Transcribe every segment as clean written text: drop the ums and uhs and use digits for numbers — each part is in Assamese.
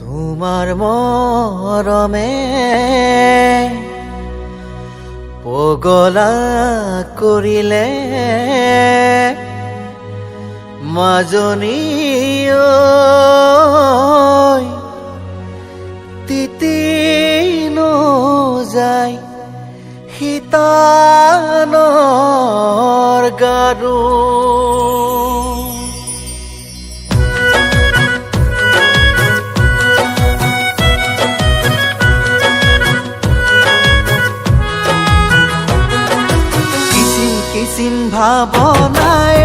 তোমাৰ মৰমে পগলা কৰিলে মাজনী তিতি নযায় শীতানৰ গাৰু কিসিম ভাবনায়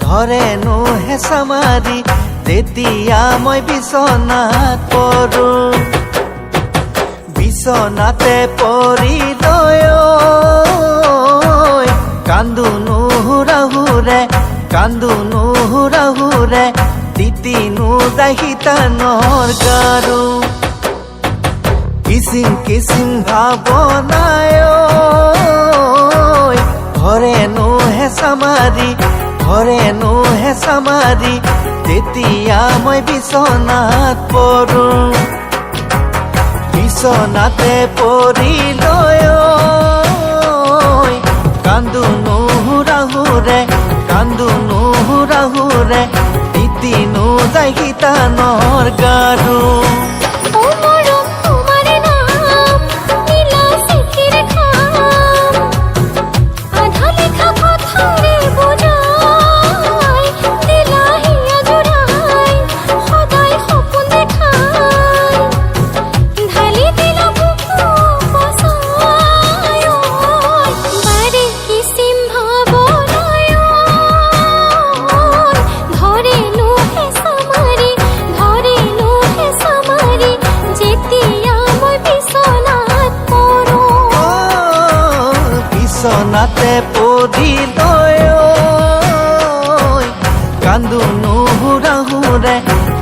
ধৰে নো হেঁচা মাৰি তেতিয়া মই বিচনাত পৰো বিচনাতে পৰি লৈ কান্দো নুহুৰা হুৰে তিতি নোযায় শীতানৰ গাৰু কিসিম ভাবনায় ধৰে নো হেঁচা মাৰি তেতিয়া মই বিচনাত পৰো বিচনাতে পৰি লৈ কান্দো নুহুৰা হুৰে তিতি নোযায় শীতানৰ গাৰু বিচনাতে পৰি লৈ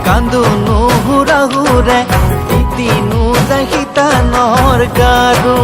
কান্দো নুহুৰা হুৰে তিতি নোযায় শীতানৰ গাৰু